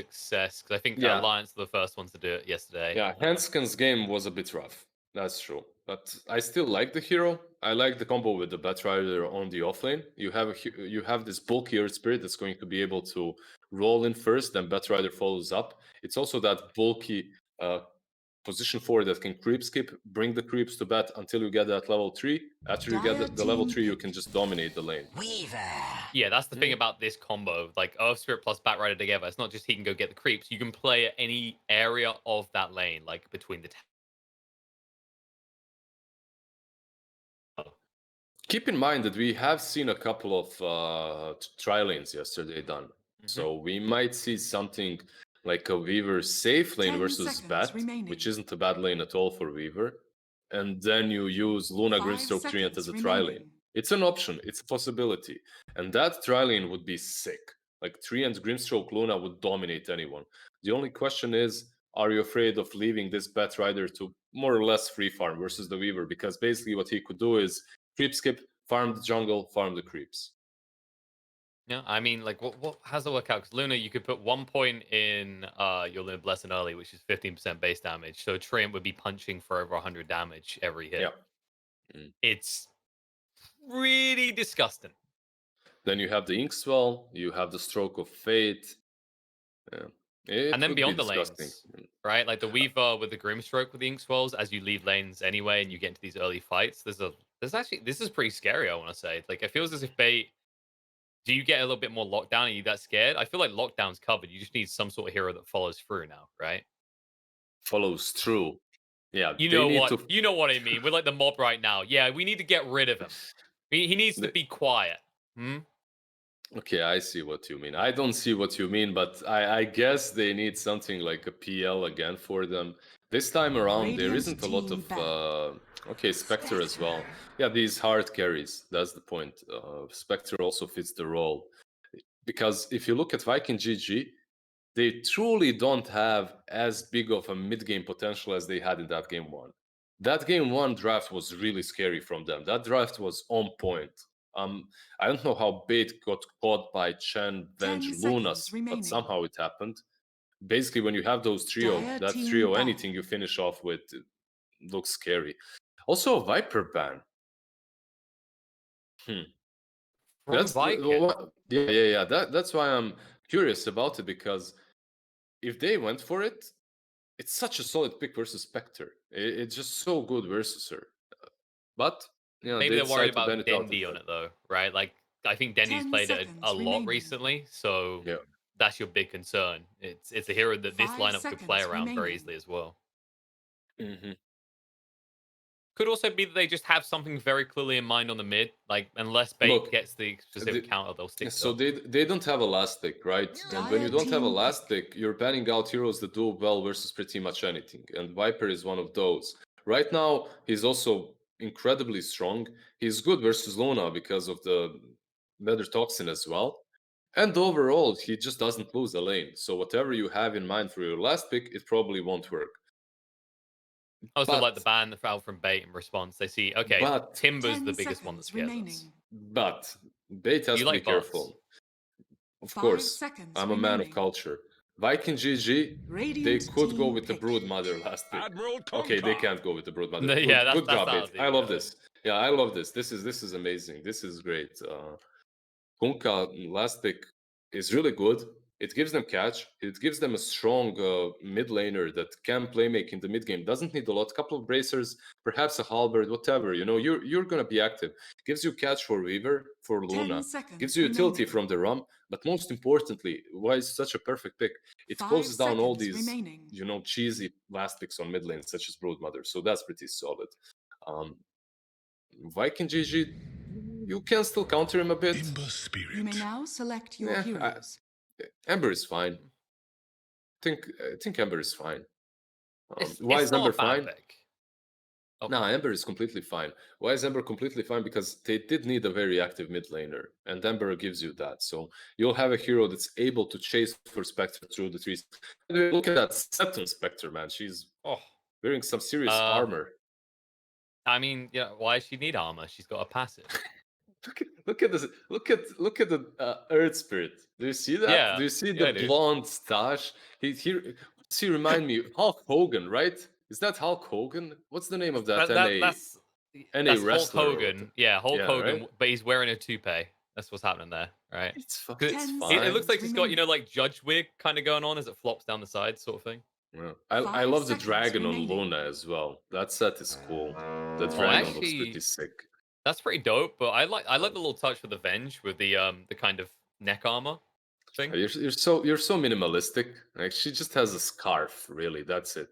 success because I think Yeah, Alliance were the first ones to do it yesterday. yeah. Hanskin's game was a bit rough. That's true. But I still like the hero. I like the combo with the Batrider on the offlane. You have this bulkier spirit that's going to be able to roll in first, then Batrider follows up. It's also that bulky position 4 that can creep skip, bring the creeps to bat until you get that level 3. After you get Dire the level team 3, you pick. can just dominate the lane. Yeah, that's the thing Mm. about this combo. Like Earth Spirit plus Batrider together. It's not just he can go get the creeps. You can play at any area of that lane, like between the. Keep in mind that we have seen a couple of tri lanes yesterday done. Mhm. So we might see something like a Weaver safe lane 10 versus seconds Bat, remaining. which isn't a bad lane at all for Weaver. And then you use Luna 5 Greenstroke Treant as seconds a tri lane. remaining. It's an option, it's a possibility. And that tri lane would be sick. Like Treant Greenstroke Luna would dominate anyone. The only question is, are you afraid of leaving this Bat Rider to more or less free farm versus the Weaver? Because basically what he could do is creep skip, farm the jungle, farm the creeps. Yeah, I mean, like, what how's that work out? Because Luna, you could put 1 point in your Luna Blessing early, which is 15% base damage. So Treant would be punching for over 100 damage every Yeah. hit. Mm. It's really disgusting. Then you have the Inkswell, you have the Stroke of Fate. Yeah. And It then would be beyond the disgusting. lanes, right? Like the Weaver with the Grimstroke with the Ink Swells, as you leave lanes anyway and you get into these early fights, there's actually this is pretty scary, I want to say. Like it feels as if bait do you get a little bit more lockdown? Are you that scared? I feel like lockdown's covered. You just need some sort of hero that follows through now, right? Follows through. Yeah, You they know need what? to. You know what I mean. We're like the mob right now. Yeah, we need to get rid of him. He needs to the- be quiet. Hmm? Okay, I see what you mean. I don't see what you mean, but I guess they need something like a PL again for them. This time around, there Radiant isn't a lot team of. back. Okay, Spectre as well. Yeah, these hard carries. That's the point. Spectre also fits the role. Because if you look at Viking GG, they truly don't have as big of a mid game potential as they had in that game one. That game one draft was really scary from them. That draft was on point. I don't know how Bait got caught by Chen, 10 Venge, seconds Lunas, but remaining. somehow it happened. Basically, when you have those trio, Dire that team trio, back. anything you finish off with looks scary. Also, a Viper ban. Hmm. From Viking. Yeah. That's why I'm curious about it because if they went for it, it's such a solid pick versus Spectre. It's just so good versus her. But Maybe they they're worried decide to about ban it out Dendi on instead. it though, right? Like I think Dendi's 10 played it a seconds lot remaining. recently, so Yeah. that's your big concern. It's a hero that this 5 lineup could play seconds around very remaining. easily as well. Hmm. Could also be that they just have something very clearly in mind on the mid. Like unless Bait Look, gets the specific the, counter, they'll stick to so it. they don't have a last pick, right? And when you Dire don't have a team last pick. pick, you're banning out heroes that do well versus pretty much anything. And Viper is one of those. Right now, he's also incredibly strong. He's good versus Luna because of the Nether Toxin as well. And overall, he just doesn't lose a lane. So whatever you have in mind for your last pick, it probably won't work. Also, like the But ban that fell from Bait in response, they see okay, but Timber's the 10 biggest one that seconds scares us. remaining. but Bait has You to be like bots? careful. Of 5 course, seconds I'm a man of remaining. culture. Viking GG, they Radiant could go team with the pick. Brood Mother last pick. Admiral Okay, they Conquer. can't go with the Brood Mother. No, yeah, Good that's job, how Bait. I'll do. I love Yeah. this. Yeah, I love this. This is amazing. This is great. Kunkka last pick is really good. It gives them catch. It gives them a strong mid laner that can play make in the mid game. Doesn't need a lot. Couple of bracers, perhaps a halberd, whatever. You know, you're gonna be active. Gives you catch for Weaver, for 10 Luna. Gives seconds you utility remaining. from the Rum. But most importantly, why is such a perfect pick? It 5 closes down all seconds these, remaining. cheesy last picks on mid lane, such as Broodmother. So that's pretty solid. Um, Viking GG, you can still counter him a bit. Ember You may Spirit. now select your Yeah, heroes. Ember is fine. I think Ember is fine. Why It's is not Ember a bad fine? pick. Oh, No, Ember is completely fine. Why is Ember completely fine? Because they did need a very active mid laner, and Ember gives you that. So you'll have a hero that's able to chase for Spectre through the trees. Look at that Septon Spectre, man. She's oh. wearing some serious Uh, armor. I mean, yeah. Why does she need armor? She's got a passive. Look at this. Look at the Earth Spirit. Do you see that? Yeah, Do you see yeah, the dude. blonde stash? What's he remind me? Hulk Hogan, right? Is that Hulk Hogan? What's the name of that That's NA that's Hulk wrestler or Hogan. whatever? Yeah, Hulk Yeah, right. Hogan, but he's wearing a toupee. That's what's happening there, right? It's 'Cause it fine. looks like he's got, you know, like judge wig kind of going on as it flops down the side, sort of thing. Yeah. I love the dragon on Luna as well. That set is cool. The Oh, dragon looks pretty actually, sick. that's pretty dope. But I like Um, the little touch with the Venge with the kind of neck armor thing. you're so minimalistic. Like she just has a scarf, really. That's it.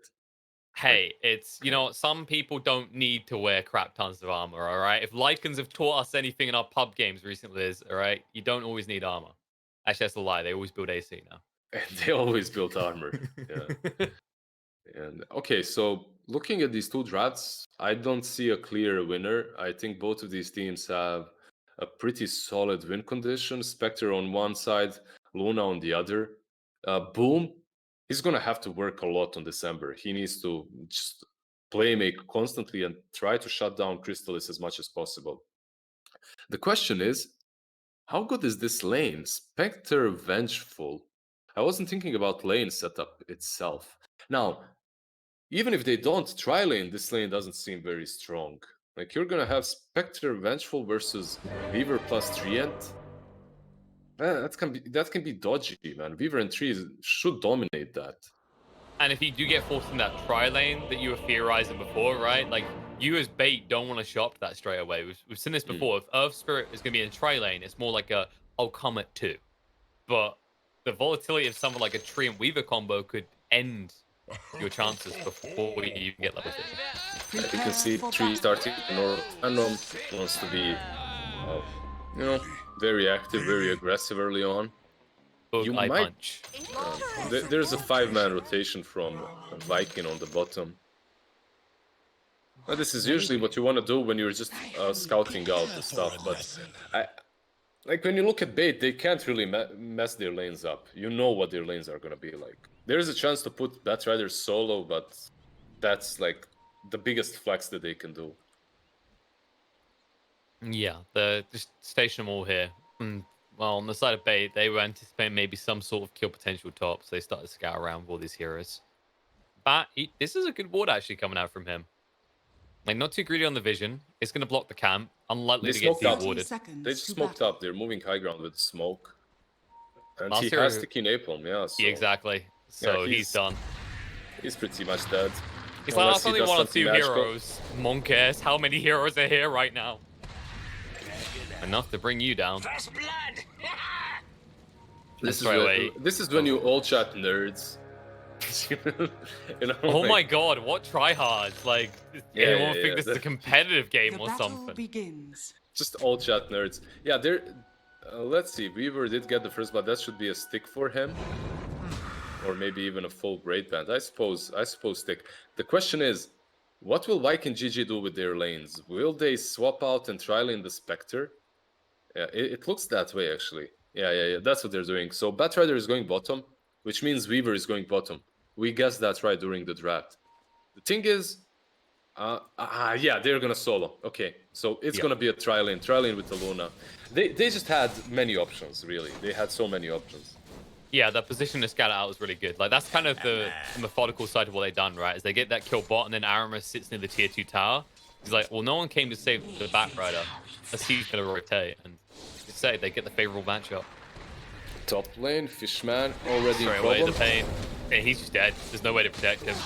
Like Hey, it's, you know, some people don't need to wear crap tons of armor, all right? If Lycans have taught us anything in our pub games recently is, all right, you don't always need armor. Actually, that's a lie. They always build AC now. and they always built armor. Yeah. And okay, so looking at these two drafts, I don't see a clear winner. I think both of these teams have a pretty solid win condition. Spectre on one side, Luna on the other. Boom, he's gonna have to work a lot on December. He needs to just play make constantly and try to shut down Crystalis as much as possible. The question is, how good is this lane? Spectre Vengeful. I wasn't thinking about lane setup itself. Now, even if they don't try lane, this lane doesn't seem very strong. Like you're gonna have Spectre Vengeful versus Weaver plus Treant. That can be dodgy, man. Weaver and Trees should dominate that. And if you do get forced in that tri lane that you were theorizing before, right? Like, you as bait don't want to shop that straight away. We've seen this Hmm. before. If Earth Spirit is going to be in tri lane, it's more like a, I'll come at two. But the volatility of something like a Tree and Weaver combo could end your chances before you even get level 6. You can see Tree starting in random, wants to be, very active, very aggressive early on. Boog You eye might punch. there's a 5-man rotation from Viking on the bottom. This is usually what you want to do when you're just scouting out the stuff. But like when you look at bait, they can't really mess their lanes up. You know what their lanes are going to be like. There's a chance to put Batrider solo, but that's like the biggest flex that they can do. Yeah, just station them all here. Well, on the side of bait, they were anticipating maybe some sort of kill potential top, so they started to scout around with all these heroes. But this is a good ward actually coming out from him. Like, not too greedy on the vision. It's going to block the camp. Unlikely They to get smoked up. de-warded. They just smoked up. They're moving high ground with smoke. And Last he hero- has sticky napalm, yeah. So Yeah, exactly. So he's done. he's pretty much dead. It's like, Unless that's he only does one or something two magical. heroes. Monk cares how many heroes are here right now. Enough to bring you down. This That's this is when you all chat nerds. Oh like- my god, what tryhards? Like, Yeah, anyone yeah, think yeah, this is a that- competitive game The or battle something? begins. Just all chat nerds. Yeah, there. Let's see. Weaver did get the first blood. That should be a stick for him, or maybe even a full great band. I suppose stick. The question is, what will Viking GG do with their lanes? Will they swap out and try lane the Spectre? Yeah, it looks that way actually. Yeah. That's what they're doing. So Batrider is going bottom, which means Weaver is going bottom. We guessed that right during the draft. The thing is, yeah, they're gonna solo. Okay, so it's gonna be a tri lane with the Luna. They just had many options, really. They had so many options. Yeah, the position to scout out was really good. Like, that's kind of the methodical side of what they've done, right? Is they get that kill bot, and then Aramis sits near the tier 2 tower. He's like, well, no one came to save the Batrider. Let's see who's going to rotate. And you say they get the favorable matchup. Top lane, Fishman already in Straight away, the problem. pain. And he's just dead. There's no way to protect him.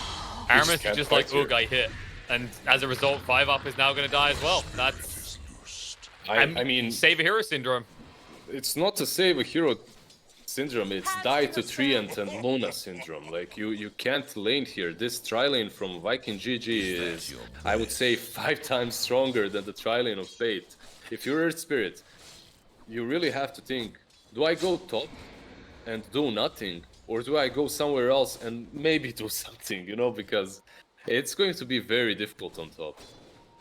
Aramis is can't just fight like, here. ugh, I hit. And as a result, 5-up is now going to die as well. That's... I mean, Save a hero syndrome. it's not to save a hero syndrome, it's die to Treant and Luna syndrome. Like, you can't lane here. This tri-lane from Viking GG is, I would say, 5 times stronger than the tri-lane of Bait. If you're Earth Spirit, you really have to think, do I go top and do nothing? Or do I go somewhere else and maybe do something, because it's going to be very difficult on top.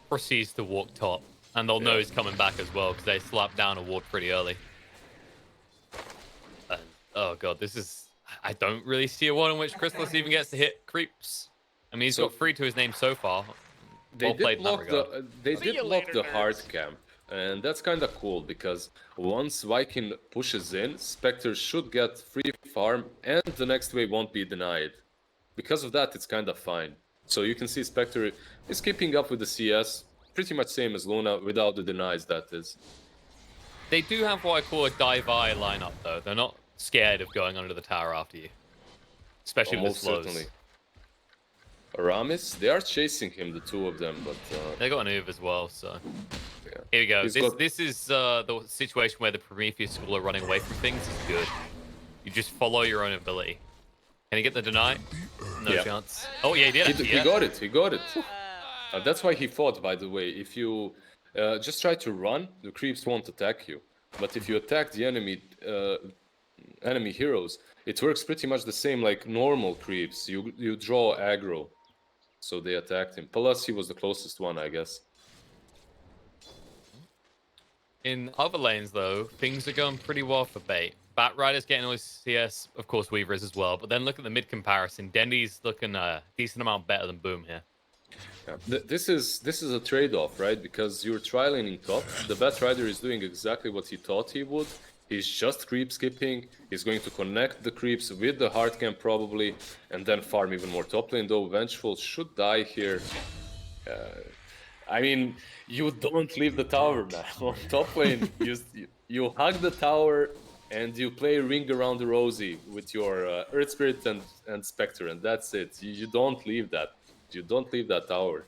Proceeds to walk top. And they'll know he's coming back as well, because they slapped down a ward pretty early. And, oh god, this is... I don't really see a world in which Crystalis even gets to hit creeps. I mean, he's got 3 to his name so far. They Well did played in that block regard. the they did block the hard camp. And that's kind of cool because once Viking pushes in, Spectre should get free farm and the next wave won't be denied. Because of that, it's kind of fine. So you can see Spectre is keeping up with the CS, pretty much same as Luna, without the denies, that is. They do have what I call a dive-eye lineup, though. They're not scared of going under the tower after you. Especially with Almost slows. certainly. Aramis, they are chasing him, the two of them, but... They got an Uve as well, so... yeah. Here we go. He's This is the situation where the Prometheus school are running away from things. Is good. You just follow your own ability. Can he get the deny? No Yeah. chance. Oh, yeah, he did. Actually, He got it, he got it. That's why he fought, by the way. If you just try to run, the creeps won't attack you. But if you attack the enemy heroes, it works pretty much the same like normal creeps. You draw aggro, so they attacked him. Plus, he was the closest one, I guess. In other lanes, though, things are going pretty well for Bait. Batrider's getting all his CS, of course, Weaver is as well. But then look at the mid comparison. Dendy's looking a decent amount better than Boom here. Yeah. This is a trade-off, right? Because you're trialing top. The Batrider is doing exactly what he thought he would. He's just creep skipping. He's going to connect the creeps with the hard camp probably, and then farm even more top lane. Though Vengeful should die here. I mean, you don't leave the tower now. On top lane, you hug the tower and you play Ring Around the Rosie with your Earth Spirit and Spectre, and that's it. You don't leave that. You don't leave that tower.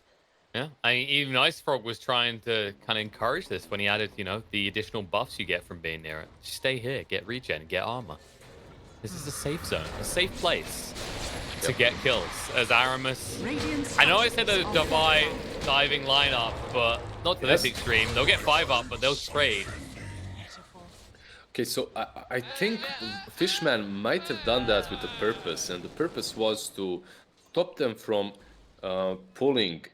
Yeah, I mean, even Ice Frog was trying to kind of encourage this when he added, you know, the additional buffs you get from being near it. Just stay here, get regen, get armor. This is a safe zone, a safe place to get kills. As Aramis, I know I said a diving lineup, but not to this extreme. They'll get 5 up, but they'll trade. Okay, so I think Fishman might have done that with a purpose, and the purpose was to stop them from pulling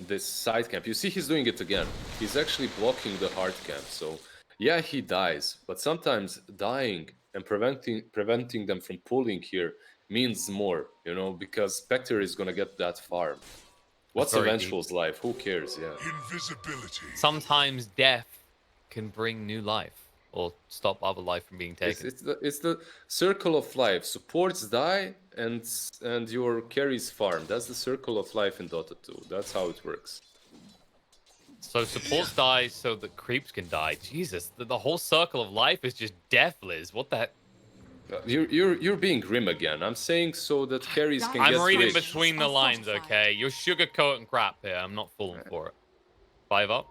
this side camp. You see, he's doing it again. He's actually blocking the hard camp. So yeah, he dies, but sometimes dying and preventing them from pulling here means more, you know, because Spectre is gonna get that farm. What's a Vengeful's life? Who cares? Yeah. Invisibility. Sometimes death can bring new life or stop other life from being taken. It's the circle of life. Supports die and your carries farm. That's the circle of life in Dota 2. That's how it works. So supports die so the creeps can die. Jesus, the whole circle of life is just death, Liz. What the heck? You're being grim again. I'm saying so that carries can get I'm reading rich. between the lines, okay? You're sugarcoating crap here. I'm not falling for it. 5 up.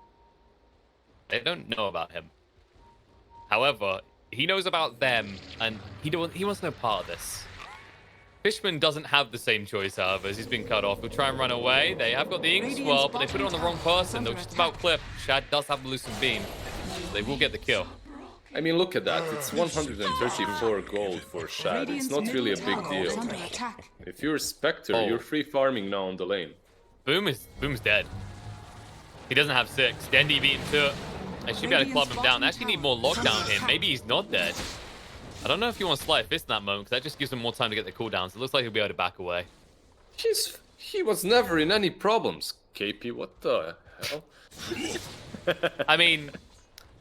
They don't know about him. However, he knows about them, and he wants no part of this. Fishman doesn't have the same choice, however, as he's been cut off. He'll try and run away. They have got the ink swell, but they put it on the wrong person. They'll just about clip. Shad does have the Lucent Beam. They will get the kill. I mean, look at that. It's 134 gold for Shad. It's not really a big deal. If you're Spectre, you're free farming now on the lane. Boom's dead. He doesn't have 6. Dendy beat him to it. I should be able to club him down. They actually need more lockdown here. Maybe he's not dead. I don't know if you want to slide fist in that moment, because that just gives him more time to get the cooldowns. It looks like he'll be able to back away. He was never in any problems, KP. What the hell? I mean,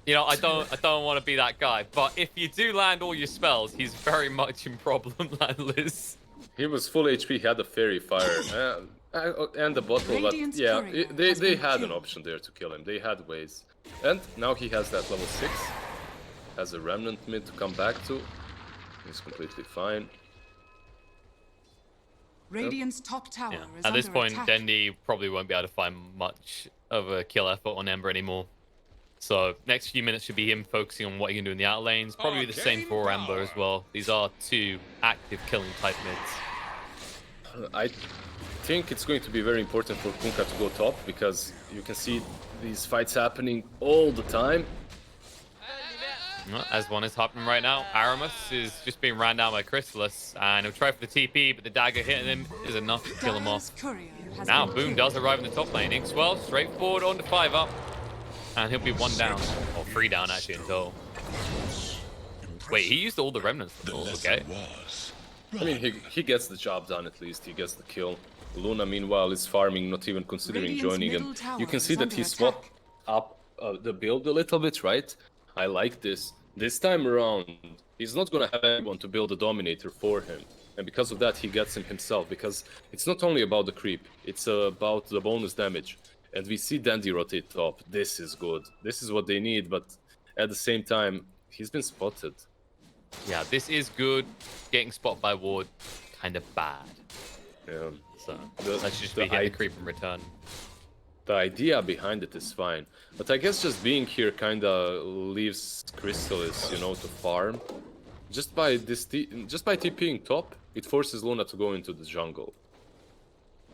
you know, I don't want to be that guy, but if you do land all your spells, he's very much in problem land, Liz. He was full HP, he had a fairy fire and the bottle, but yeah, they had an option there to kill him. They had ways. And now he has that level 6. Has a remnant mid to come back to. He's completely fine. Radiant's top tower is At this under point, attack. Dendy probably won't be able to find much of a kill effort on Ember anymore. So next few minutes should be him focusing on what he can do in the outer lanes. Probably the same for Ember as well. These are 2 active killing type mids. I think it's going to be very important for Kunkka to go top, because you can see these fights happening all the time. As one is happening right now, Aramis is just being ran down by Chrysalis, and he'll try for the TP, but the dagger hitting him is enough to kill him off. Now Boom does arrive in the top lane. Inkswell straightforward on to 5 up, and he'll be 1 down, or 3 down actually in total. Wait, he used all the remnants for the okay. I mean, he gets the job done at least. He gets the kill. Luna, meanwhile, is farming, not even considering joining him. You can see that he swapped up the build a little bit, right? I like this. This time around, he's not gonna have anyone to build a Dominator for him. And because of that, he gets him himself, because it's not only about the creep, it's about the bonus damage. And we see Dandy rotate top. This is good. This is what they need, but at the same time, he's been spotted. Yeah, this is good. Getting spotted by ward, kind of bad. Yeah. So let's just be hitting the creep in return. The idea behind it is fine, but I guess just being here kind of leaves Chrysalis, you know, to farm. Just by TPing top, it forces Luna to go into the jungle.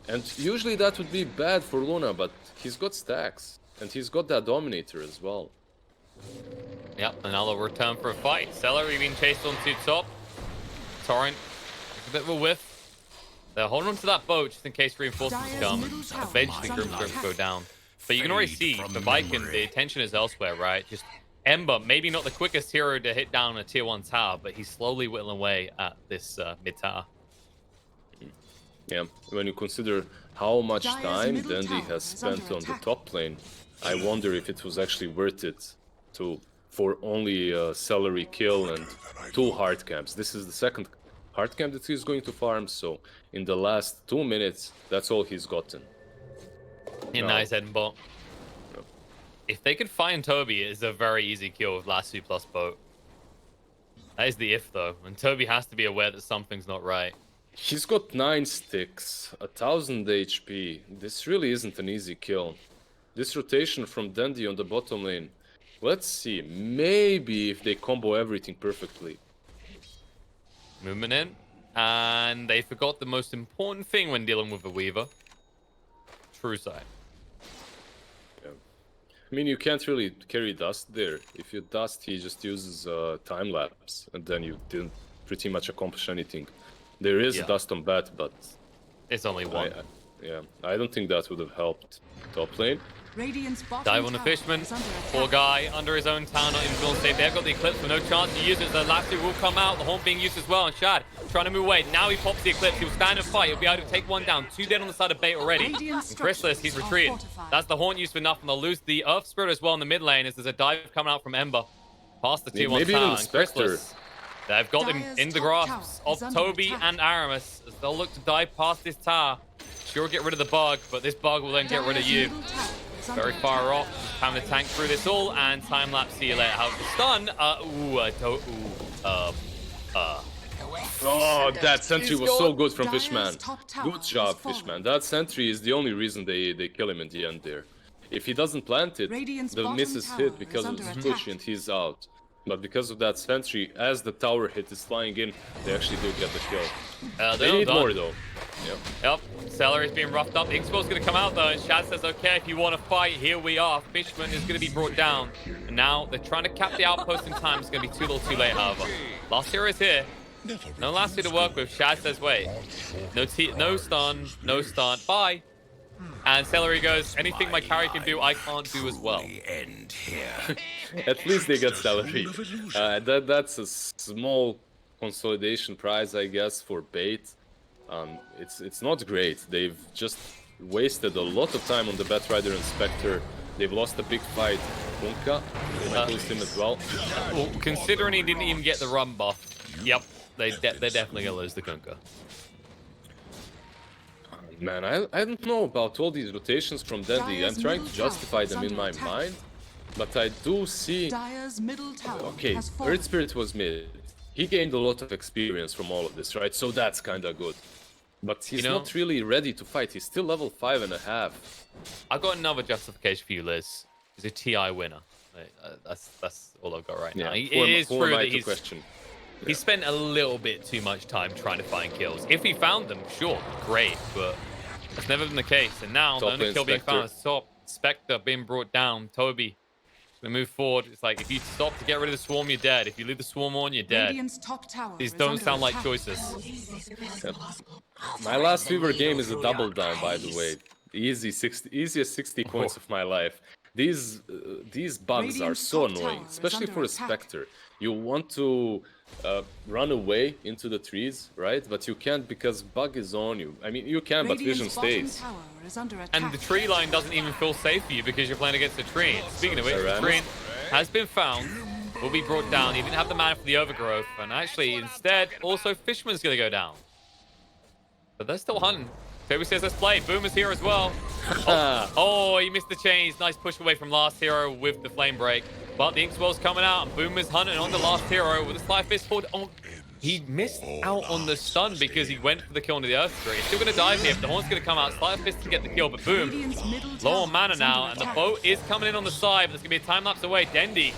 And usually that would be bad for Luna, but he's got stacks. And he's got that Dominator as well. Yep, another return for a fight. Celery being chased onto top. Torrent, a bit of a whiff. They're holding onto that boat just in case reinforcements come. Eventually Grimstroke will go down. But you can already see, for Viking, the attention is elsewhere, right? Just Ember, maybe not the quickest hero to hit down a tier 1 tower, but he's slowly whittling away at this mid tower. Yeah, when you consider how much time Dandy has spent on the top lane, I wonder if it was actually worth it for only a Celery kill and 2 hard camps. This is the second hard camp that he's going to farm, so in the last 2 minutes, that's all he's gotten. Yeah, nice headbutt. If they could find Toby, it's a very easy kill with Lasso plus boat. That is the if, though. And Toby has to be aware that something's not right. He's got 9 sticks, 1000 HP. This really isn't an easy kill. This rotation from Dandy on the bottom lane. Let's see, maybe if they combo everything perfectly. Movement in. And they forgot the most important thing when dealing with a Weaver. True side. I mean, you can't really carry dust there. If you dust, he just uses time lapse, and then you didn't pretty much accomplish anything. There is dust on bat, but it's only one. I don't think that would have helped top lane. Dive on the Fishman. Poor guy under his own tower, not even feeling safe. They've got the Eclipse with no chance to use it. The Lasso will come out. The Horn being used as well. And Shad trying to move away. Now he pops the Eclipse. He'll stand and fight. He'll be able to take one down. 2 dead on the side of bait already. And Chrysalis, he's retreated. That's the Horn used for nothing. They'll lose the Earth Spirit as well in the mid lane as there's a dive coming out from Ember. Past the tier 1 tower. And Chrysalis, they've got him in the grasp of Toby and Aramis as they'll look to dive past this tower. Sure, get rid of the bug, but this bug will then get rid of you. Very far off. Time to tank through this all, and time lapse. See you later. How's the stun? Oh, that sentry was so good from Fishman. Good job, Fishman. That sentry is the only reason they kill him in the end there. If he doesn't plant it, the miss is hit because of the push and he's out. But because of that sentry, as the tower hit is flying in, they actually do get the kill. They need more though. Yep. Celery's being roughed up. Inkspell's going to come out though, and Shad says, okay, if you want to fight, here we are. Fishman is going to be brought down. And now they're trying to cap the outpost in time. It's going to be too little too late, however. Last hero is here. No last hero to work with. Shad says, wait. No stun. No stun. Bye. And Celery goes, anything my carry can do, I can't do as well. At least they get Celery. That's a small consolidation prize, I guess, for bait. It's not great. They've just wasted a lot of time on the Batrider and Spectre. They've lost a big fight. Kunkka, they might lose him as well. Well, considering he didn't even get the run buff, yep, they're definitely gonna lose the Kunkka. Man, I don't know about all these rotations from Dandy. I'm trying to justify them in my mind, but I do see... Okay, Earth Spirit was mid. He gained a lot of experience from all of this, right? So that's kind of good. But he's not really ready to fight. He's still level 5.5. I've got another justification for you, Liz. He's a TI winner. That's all I've got right now. It is true that he's spent a little bit too much time trying to find kills. If he found them, sure, great, but that's never been the case. And now the only kill being found is top. Spectre being brought down. Toby gonna move forward. It's like if you stop to get rid of the swarm, you're dead. If you leave the swarm on, you're dead. These don't sound like choices. Yep. My last Weaver game is a double down, by the way. Easiest 60 points of my life. These bugs are so annoying, especially for a Spectre. You want to run away into the trees, right? But you can't because bug is on you. I mean, you can, but vision Radiant's bottom stays. tower is under attack. And the tree line doesn't even feel safe for you because you're playing against a tree. Speaking of which, the tree has been found, will be brought down. He didn't have the mana for the overgrowth, and actually, instead, also Fishman's going to go down. But they're still hunting. Toby says, let's play. Boom is here as well. Oh, he missed the chains. Nice push away from last hero with the flame break. But the Inkswell's coming out, and Boom is hunting on the last hero with a Sly Fist forward. Oh, he missed out on the stun because he went for the kill into the Earth Tree. He's still going to dive here, but the Horn's going to come out. Sly Fist to get the kill, but Boom, low on mana now, and the boat is coming in on the side, but there's going to be a time-lapse away. Dendy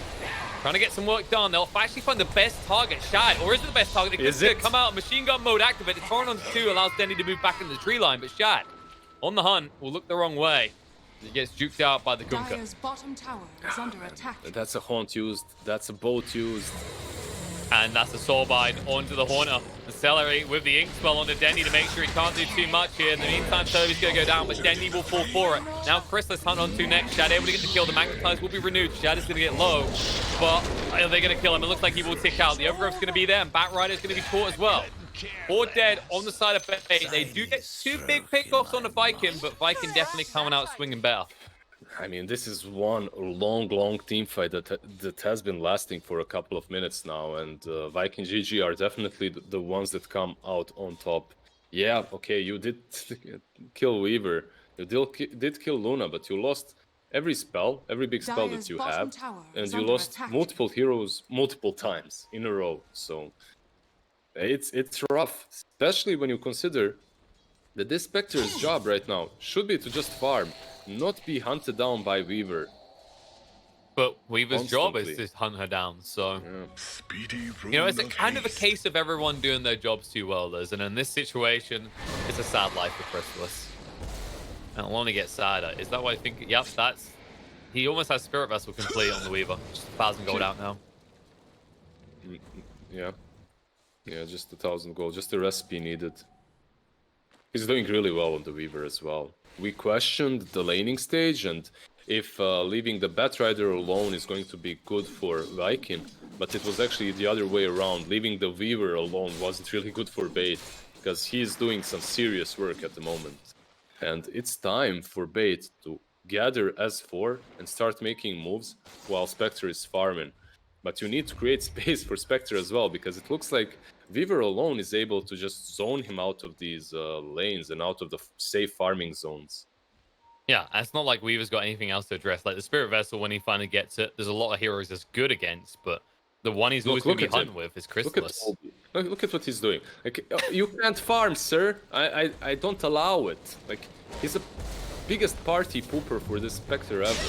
trying to get some work done. They'll actually find the best target, Shad, or is it the best target? It's going to come out, machine gun mode activated. Torrent onto 2 allows Dendy to move back into the tree line, but Shad, on the hunt, will look the wrong way. He gets juked out by the Kunkka. Dire's bottom tower is under attack. That's a haunt used. That's a boat used. And that's a Soulbind onto the Haunter. Accelerate with the Inkswell onto Dendy to make sure he can't do too much here. In the meantime, Toby's going to go down, but Dendy will fall for it. Now Chrysalis hunt on 2 next. Shad able to get the kill. The Magnetize will be renewed. Shad is going to get low, but are they going to kill him? It looks like he will tick out. The Overgrowth's going to be there, and Batrider's going to be caught as well. 4 dead on the side of Bait. They do get 2 big pickoffs on the Viking, but Viking definitely coming out swinging better. I mean, this is one long team fight that has been lasting for a couple of minutes now, and Viking GG are definitely the ones that come out on top. Yeah, okay, you did kill Weaver, you did kill Luna, but you lost every spell, every big spell that you have, and you lost multiple heroes multiple times in a row. So it's rough, especially when you consider that this Spectre's job right now should be to just farm, not be hunted down by Weaver. But Weaver's job is to hunt her down, so... You know, it's kind of a case of everyone doing their jobs too well, Liz, and in this situation, it's a sad life for Chrysalis. And it'll only get sadder. Is that what I think? Yep, that's... He almost has Spirit Vessel complete on the Weaver. Just 1,000 gold out now. Yeah. Yeah, just 1,000 gold. Just the recipe needed. He's doing really well on the Weaver as well. We questioned the laning stage and if leaving the Batrider alone is going to be good for Viking, but it was actually the other way around. Leaving the Weaver alone wasn't really good for Bait, because he's doing some serious work at the moment. And it's time for Bait to gather S4 and start making moves while Spectre is farming. But you need to create space for Spectre as well, because it looks like Weaver alone is able to just zone him out of these lanes and out of the safe farming zones. Yeah, and it's not like Weaver's got anything else to address. Like the Spirit Vessel, when he finally gets it, there's a lot of heroes that's good against, but the one he's always going to be hunting with is Chrysalis. Look at what he's doing. Like, you can't farm, sir. I don't allow it. Like, he's the biggest party pooper for this Spectre ever.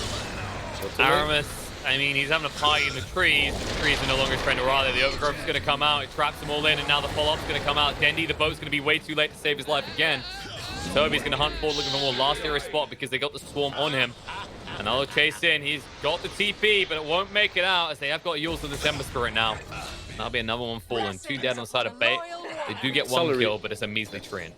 Aramis, I mean, he's having a party in the trees. The trees are no longer trying to rally. The Overgrowth is going to come out. It traps them all in, and now the follow-up's going to come out. Dendy, the boat's going to be way too late to save his life again. Toby's going to hunt forward, looking for more last hero spot because they got the swarm on him. Another chase in. He's got the TP, but it won't make it out as they have got Yules with the December Spirit now. That'll be another one falling. 2 dead on the side of Bait. They do get 1 kill, but it's a measly train.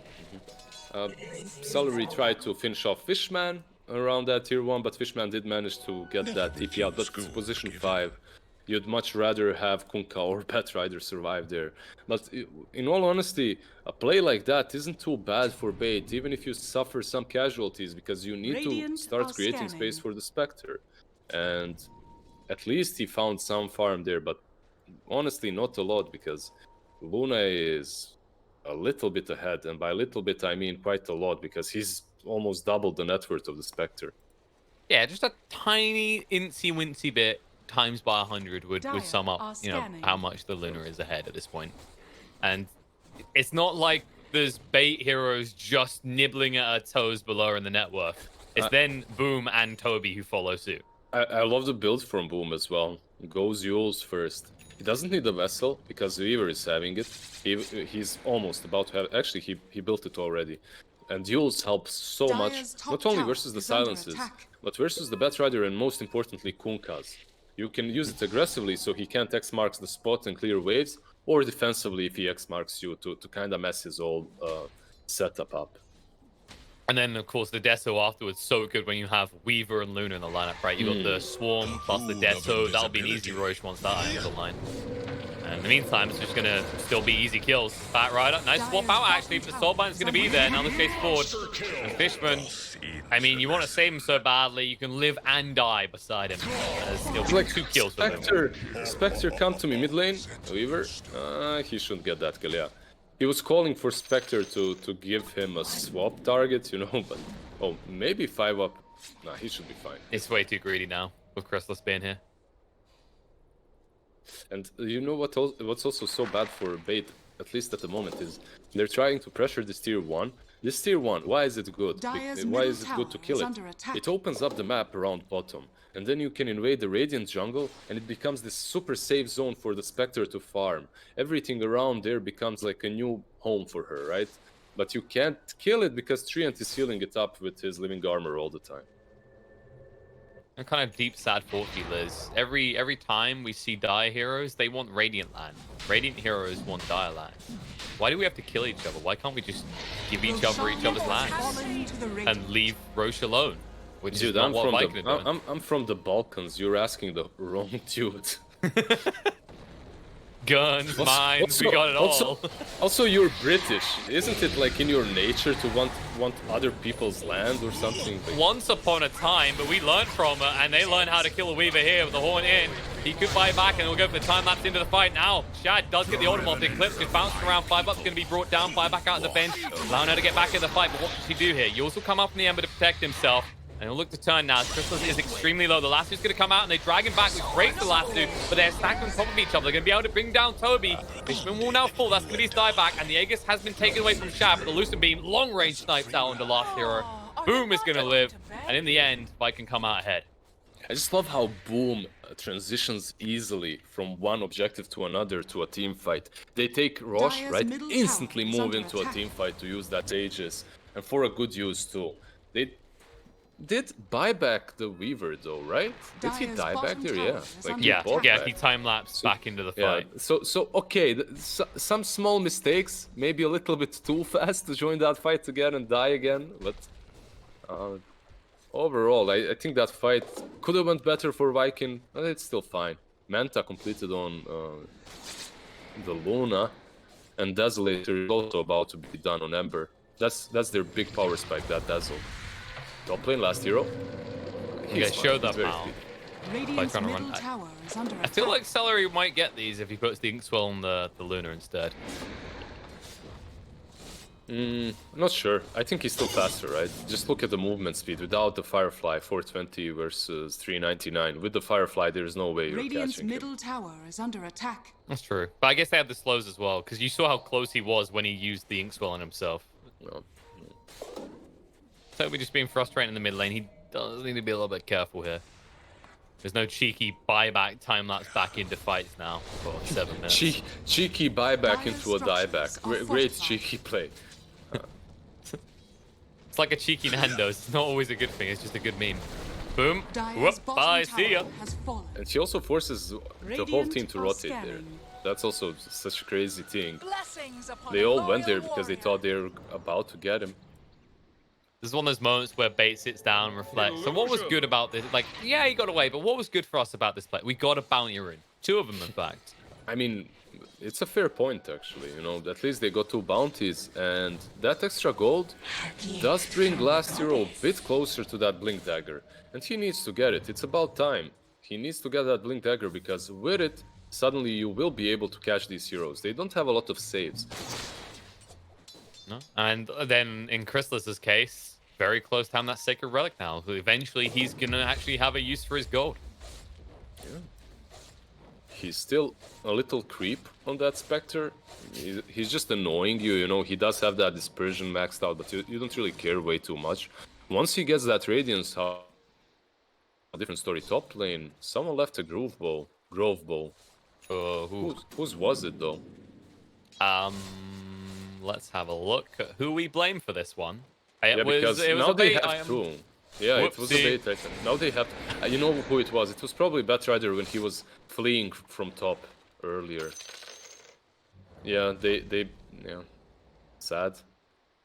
Celery tried to finish off Fishman around that tier 1, but Fishman did manage to get that TP out. But it's position 5. You'd much rather have Kunkka or Batrider survive there. But in all honesty, a play like that isn't too bad for Bait, even if you suffer some casualties, because you need to start creating space for the Spectre. And at least he found some farm there, but honestly not a lot, because Luna is a little bit ahead, and by a little bit I mean quite a lot, because he's almost doubled the net worth of the Spectre. Yeah, just a tiny incy-wincy bit times by 100 would sum up, you know, how much the Luna is ahead at this point. And it's not like there's Bait heroes just nibbling at her toes below in the net worth. It's then Boom and Toby who follow suit. I love the build from Boom as well. Goes Yules first. He doesn't need the vessel because Weaver is having it. He's almost about to have it. Actually, he built it already. And Yules helps so much, not only versus the silences, but versus the Batrider and most importantly Kunkkas. You can use it aggressively so he can't X-marks the spot and clear waves, or defensively if he X-marks you to kind of mess his old setup up. And then, of course, the Deso afterwards, so good when you have Weaver and Luna in the lineup, right? You got the Swarm plus the Deso. That'll be an easy Roche once that items online. And in the meantime, it's just going to still be easy kills. Bat Rider, nice swap out, actually. The Soulbind's going to be there. Now the chase forward. And Fishman, I mean, you want to save him so badly. You can live and die beside him. There's still Like 2 kills with him. Spectre come to me mid lane. Weaver, he shouldn't get that kill, yeah. He was calling for Spectre to give him a swap target, you know, but... Oh, maybe 5 up. Nah, he should be fine. It's way too greedy now, with Chrysalis being here. And you know what's also so bad for bait, at least at the moment, is they're trying to pressure this tier 1. This tier 1, why is it good? Why is it good to kill it? It opens up the map around bottom. And then you can invade the Radiant jungle, and it becomes this super safe zone for the Spectre to farm. Everything around there becomes like a new home for her, right? But you can't kill it because Treant is healing it up with his living armor all the time. I'm kind of deep sad for you, Liz. Every time we see Dire heroes, they want Radiant land. Radiant heroes want Dire land. Why do we have to kill each other? Why can't we just give each other's lands and leave Roche alone? Which Dude, is not what Viking are doing. I'm from the Balkans. You're asking the wrong dude. Guns, mines, we got it all. Also, you're British. Isn't it like in your nature to want other people's land or something? Like... Once upon a time, but we learned from it, and they learned how to kill a Weaver here with the Horn in. He could buy back, and we'll go for the time lapse into the fight now. Shad does get the ultimate off the Eclipse. He's bouncing around. 5-up's going to be brought down. 5 back out of the bench. Allowing her to get back in the fight, but what does he do here? You also come up from the Ember to protect himself. And he'll look to turn now. Chrysalis is extremely low. The last two's going to come out and they drag him back. We break the last two, but they're stacked on top of each other. They're going to be able to bring down Toby. Fishman will now fall. That's going to be his dieback. And the Aegis has been taken away from Shad, but the Lucent Beam long range snipes out on the last hero. Boom is going to live. And in the end, Viking come out ahead. I just love how Boom transitions easily from one objective to another to a team fight. They take Roche, right? Instantly move into a team fight to use that Aegis. And for a good use too. They did buy back the Weaver though, right? Did he die back there? Yeah. Like he time-lapsed back into the fight. Yeah. So okay, some small mistakes, maybe a little bit too fast to join that fight again and die again, but overall, I think that fight could have went better for Viking, but it's still fine. Manta completed on the Luna, and Desolator is also about to be done on Ember. That's their big power spike, that Dazzle. Top lane, last hero. Yeah, show that now. Radiant's middle tower is under attack. I feel like Celery might get these if he puts the Inkswell on the Luna instead. Not sure. I think he's still faster, right? Just look at the movement speed. Without the Firefly, 420 versus 399. With the Firefly, there's no way you're Radiant's catching him. middle tower is under attack. That's true. But I guess they have the slows as well, because you saw how close he was when he used the Inkswell on himself. No. Toby just being frustrated in the mid lane. He does need to be a little bit careful here. There's no cheeky buyback time-lapse back into fights now for 7 minutes. Cheeky buyback into a dieback. Great cheeky play. It's like a cheeky Nando's. It's not always a good thing. It's just a good meme. Boom. Dire's Whoop. Bye. bottom See ya. tower has fallen. And she also forces the whole team to rotate there. That's also such a crazy thing. They all went there because they thought they were about to get him. This is one of those moments where Bait sits down and reflects. So what was good about this? Like, yeah, he got away, but what was good for us about this play? We got a bounty-er in. 2 of them, in fact. I mean, it's a fair point, actually. You know, at least they got 2 bounties, and that extra gold does bring last hero a bit closer to that Blink Dagger. And he needs to get it. It's about time. He needs to get that Blink Dagger, because with it, suddenly you will be able to catch these heroes. They don't have a lot of saves. No? And then, in Chrysalis's case, very close to having that Sacred Relic now. So eventually, he's going to actually have a use for his gold. Yeah. He's still a little creep on that Spectre. He's just annoying you, you know. He does have that Dispersion maxed out, but you don't really care way too much. Once he gets that Radiance, a different story. Top lane, someone left a Grove Bow. Whose was it, though? Let's have a look at who we blame for this one. Yeah, because now they have to. Yeah, Whoopsie. It was a bait item. Now they have... you know who it was? It was probably Batrider when he was fleeing from top earlier. Yeah, they yeah. Sad.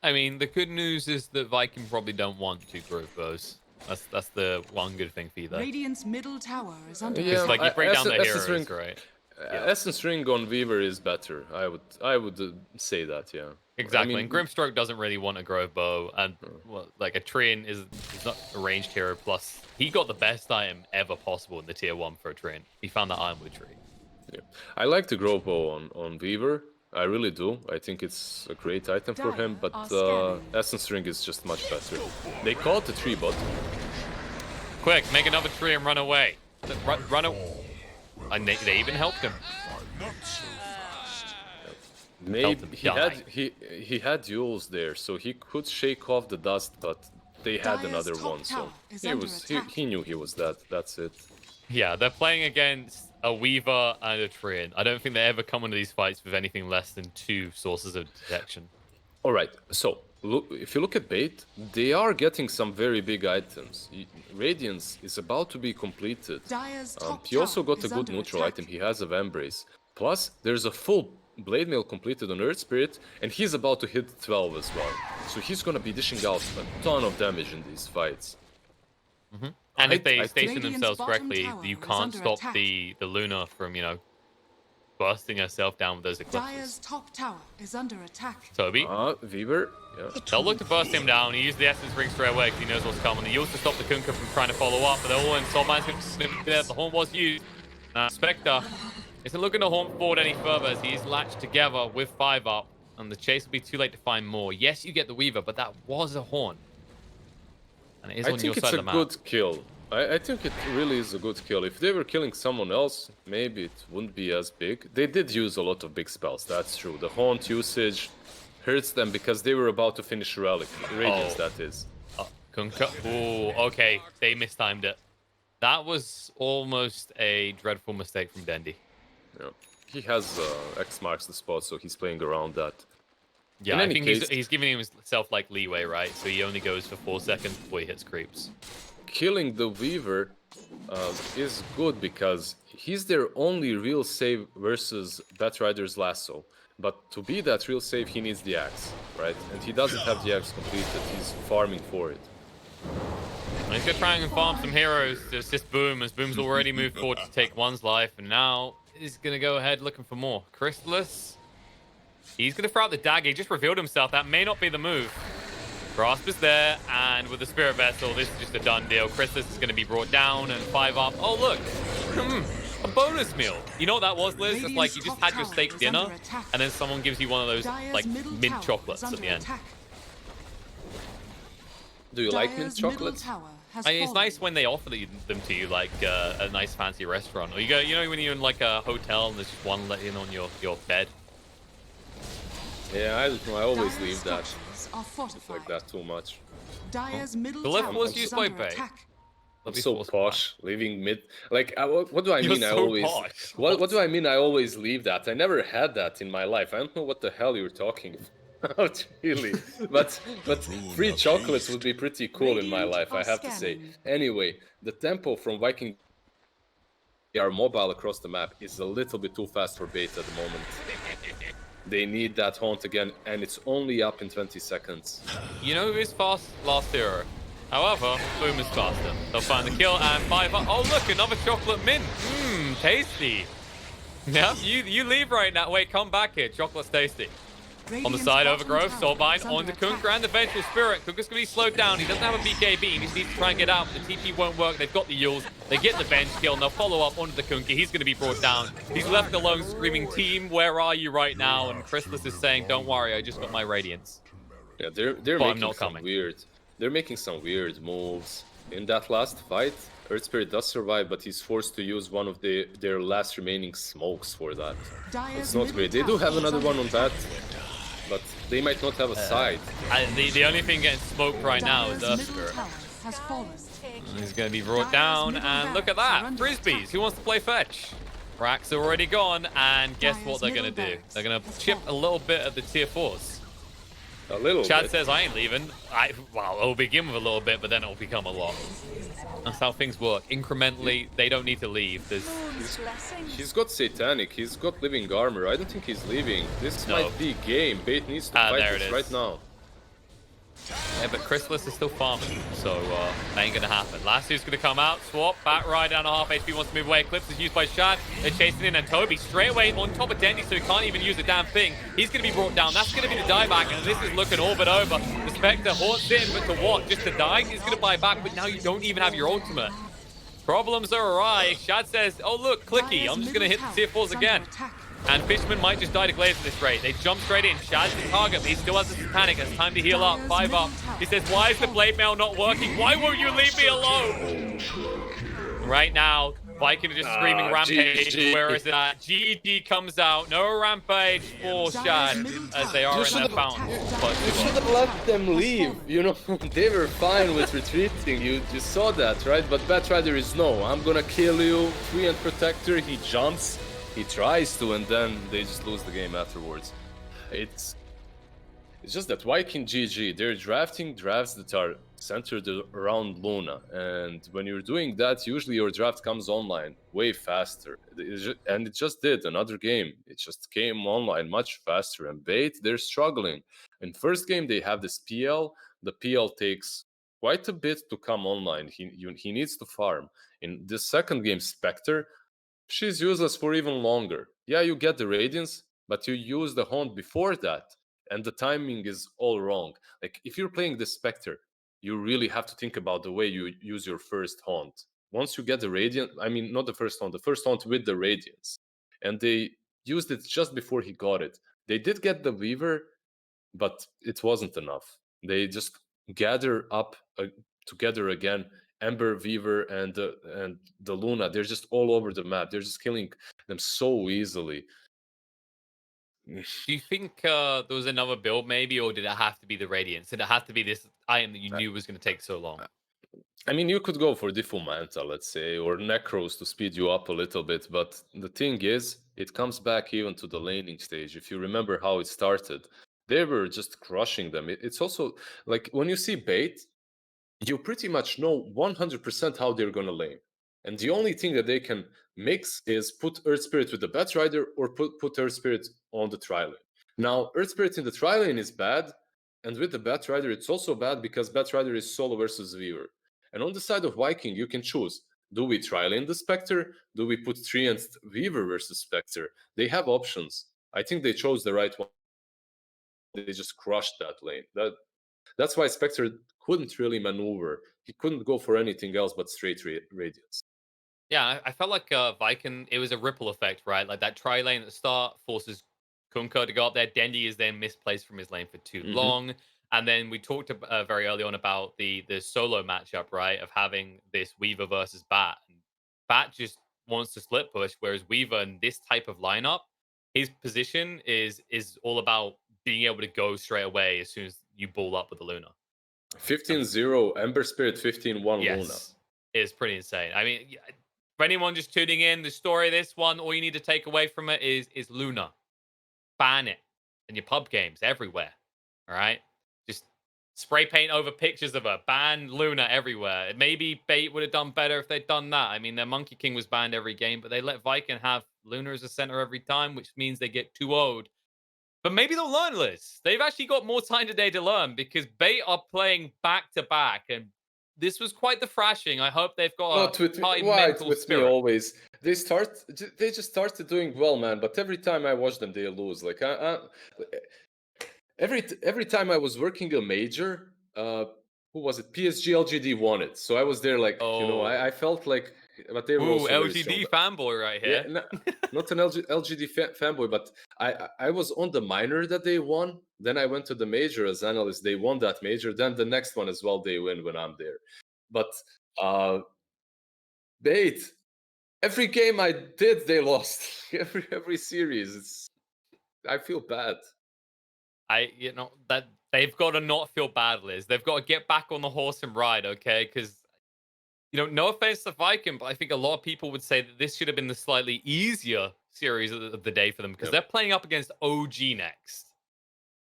I mean, the good news is that Viking probably don't want two grove bows. That's the one good thing for you, though. Radiant's middle tower is under Yeah, It's like you break down the Essence heroes, Ring, right? Yeah. Essence Ring on Weaver is better. I would say that. Yeah. Exactly. I And mean, Grimstroke doesn't really want a grove bow, and well, like a Treant is not a ranged hero. Plus, he got the best item ever possible in the tier 1 for a Treant. He found the Ironwood tree. yeah. I like the Grove Bow on Weaver. I really do. I think it's a great item for him, but Essence Ring is just much better. They call it the tree bot. Quick, make another tree and run away. Run away. And they even helped him. Maybe he had duels there, so he could shake off the dust, but they had another one, so he knew he was dead. That's it. Yeah, they're playing against a Weaver and a Treant. I don't think they ever come into these fights with anything less than 2 sources of detection. All right, so look, if you look at bait, they are getting some very big items. Radiance is about to be completed. He also got a good neutral item. He has a Vambrace. Plus, there's a full Blade Mail completed on Earth Spirit, and he's about to hit 12 as well. So he's gonna be dishing out a ton of damage in these fights. And if they station themselves correctly, you can't stop the Luna from, you know, bursting herself down with those eclipses. Top tower is under attack. Toby? Weaver, yeah. They'll look to burst him down. He used the Essence Ring straight away because he knows what's coming. He used to stop the Kunkka from trying to follow up, but they're all in. Soulman's going to snip there. The Horn was used. Now, Spectre isn't looking to haunt forward any further as he's latched together with 5 up, and the chase will be too late to find more. Yes, you get the Weaver, but that was a Horn. And it is on your side of the map. I think it's a good kill. I think it really is a good kill. If they were killing someone else, maybe it wouldn't be as big. They did use a lot of big spells, that's true. The Haunt usage hurts them because they were about to finish Relic. Radiance, that is. Kunkka. Ooh, okay. They mistimed it. That was almost a dreadful mistake from Dendi. Yeah. He has X marks the spot, so he's playing around that. Yeah, I think he's giving himself like leeway, right? So he only goes for 4 seconds before he hits creeps. Killing the Weaver is good because he's their only real save versus Batrider's Lasso. But to be that real save, he needs the axe, right? And he doesn't have the axe completed. He's farming for it. And he's gonna try and farm some heroes to assist Boom, as Boom's already moved forward to take one's life, and now he's gonna go ahead looking for more. Chrysalis, he's gonna throw out the dagger. He just revealed himself. That may not be the move. Grasp is there, and with the Spirit Vessel, this is just a done deal. Chrysalis is going to be brought down, and 5 up. Oh, look! A bonus meal! You know what that was, Liz? It's like you just had your steak dinner, and then someone gives you one of those, like, mint chocolates at the end. Do you like mint chocolates? I mean, it's nice when they offer them to you, like a nice fancy restaurant. Or you go, you know, when you're in, like, a hotel, and there's just one let in on your bed. Yeah, I don't know. I always leave that. It's like that too much. The left was used by Bay. I'm so posh, leaving mid. Like, what do I mean? You're I so always. posh. What do I mean? I always leave that. I never had that in my life. I don't know what the hell you're talking about, really. But free chocolates would be pretty cool in my life, I have to say. Anyway, the tempo from Viking. They are mobile across the map is a little bit too fast for bait at the moment. They need that haunt again, and it's only up in 20 seconds. You know who is fast? Last hero. However, Boom is faster. They'll find the kill, and 5 up. Oh, look, another chocolate mint. Mmm, tasty. Yeah, you leave right now. Wait, come back here. Chocolate's tasty. On the side, Overgrowth, Soulbind, on the Kunkka and the Vengeful Spirit. Kunkka's going to be slowed down. He doesn't have a BKB. He just needs to try and get out. The TP won't work. They've got the Yules. They get the Venge kill, and they'll follow up onto the Kunkka. He's going to be brought down. He's left alone screaming, "Team, where are you right now?" And Chrysalis is saying, "Don't worry, I just got my Radiance." Yeah, they're making some weird. They're making some weird moves. In that last fight, Earth Spirit does survive, but he's forced to use one of their last remaining smokes for that. It's not great. They do have another one on that. But they might not have a side. The only thing getting smoked right now is Earth Spirit. He's going to be brought down, and look at that. Frisbees. Who wants to play fetch? Rack's already gone, and guess what they're going to do? They're going to chip a little bit of the tier 4s. A little Chad bit. says, I ain't leaving. Well, it'll begin with a little bit, but then it'll become a lot. That's how things work. Incrementally, they don't need to leave. He's got Satanic, he's got Living Armor. I don't think he's leaving. This might be game. Bait needs to fight this right now. Yeah, but Chrysalis is still farming, so that ain't gonna happen. Lasso's gonna come out, swap, back right down to half HP, wants to move away. Eclipse is used by Shad. They're chasing in, and Toby straight away on top of Dendy, so he can't even use a damn thing. He's gonna be brought down. That's gonna be the dieback, and this is looking all but over. The Spectre haunts in, but to what? Just to die? He's gonna buy back, but now you don't even have your ultimate. Problems are awry. Shad says, oh look, clicky. I'm just gonna hit the tier 4s again. And Fishman might just die to Glaze at this rate. They jump straight in. Shad's the target, but he still has his panic. It's time to heal up. 5 up. He says, why is the blade mail not working? Why won't you leave me alone? Right now, Viking are just screaming rampage. GG. Where is it at? GG comes out. No rampage for Shad as they are in their fountain. You should have let them leave. You know, they were fine with retreating. You saw that, right? But Batrider is no. I'm gonna kill you. Free and Protector. He jumps. He tries to, and then they just lose the game afterwards. It's just that Viking GG, they're drafting drafts that are centered around Luna, and when you're doing that, usually your draft comes online way faster. And it just did another game. It just came online much faster, and Bait, they're struggling. In first game, they have this PL. The PL takes quite a bit to come online. He needs to farm. In the second game, Spectre, she's useless for even longer. Yeah, you get the Radiance, but you use the Haunt before that, and the timing is all wrong. Like, if you're playing the Spectre, you really have to think about the way you use your first Haunt. Once you get the Radiant, I mean, not the first Haunt with the Radiance. And they used it just before he got it. They did get the Weaver, but it wasn't enough. They just gather up together again. Ember, Weaver, and the Luna. They're just all over the map. They're just killing them so easily. Do you think there was another build maybe, or did it have to be the Radiance? Did it have to be this item that you knew was going to take so long? I mean, you could go for Diffu Manta, let's say, or Necros to speed you up a little bit, but the thing is, it comes back even to the laning stage. If you remember how it started, they were just crushing them. It's also like when you see Bait, you pretty much know 100% how they're going to lane. And the only thing that they can mix is put Earth Spirit with the Bat Rider or put Earth Spirit on the tri-lane. Now, Earth Spirit in the tri-lane is bad, and with the Bat Rider, it's also bad because Bat Rider is solo versus Weaver. And on the side of Viking, you can choose. Do we tri-lane the Spectre? Do we put Treant Weaver versus Spectre? They have options. I think they chose the right one. They just crushed that lane. That's why Spectre couldn't really maneuver. He couldn't go for anything else but straight radiance. Yeah, I felt like Viking, it was a ripple effect, right? Like that tri lane at the start forces Kunko to go up there. Dendy is then misplaced from his lane for too long. And then we talked very early on about the solo matchup, right? Of having this Weaver versus Bat. And Bat just wants to split push, whereas Weaver in this type of lineup, his position is all about being able to go straight away as soon as you ball up with the Luna. 15-0 Ember Spirit, 15-1 Luna. Yes, it's pretty insane. I mean, for anyone just tuning in, the story of this one, all you need to take away from it is Luna. Ban it in your pub games everywhere. All right? Just spray paint over pictures of her. Ban Luna everywhere. Maybe Bait would have done better if they'd done that. I mean, their Monkey King was banned every game, but they let Viking have Luna as a center every time, which means they get 2-0'd. But maybe they'll learn, Liz. They've actually got more time today to learn because Bait are playing back to back, and this was quite the thrashing. I hope they've got Not with me. Why it's with me always? They just started doing well, man. But every time I watch them, they lose. Like every time I was working a major, who was it? PSG LGD won it. So I was there, like I felt like, but they were also LGD fanboy right here. Yeah, not an LGD fanboy, but I was on the minor that they won. Then I went to the major as analyst. They won that major. Then the next one as well, they win when I'm there. But Bait, every game I did, they lost. every series. I feel bad. That they've got to not feel bad, Liz. They've got to get back on the horse and ride, okay? Because no offense to Viking, but I think a lot of people would say that this should have been the slightly easier series of the day for them because they're playing up against OG next,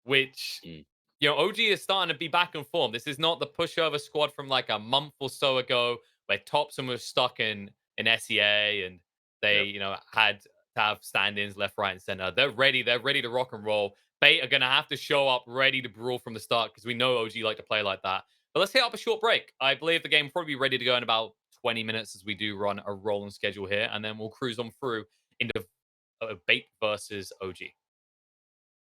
which OG is starting to be back in form. This is not the pushover squad from like a month or so ago where Thompson was stuck in SEA and they had to have stand-ins left, right, and center. They're ready. They're ready to rock and roll. Bait are going to have to show up ready to brawl from the start because we know OG like to play like that. But let's hit up a short break. I believe the game will probably be ready to go in about 20 minutes as we do run a rolling schedule here, and then we'll cruise on through into Bait versus OG.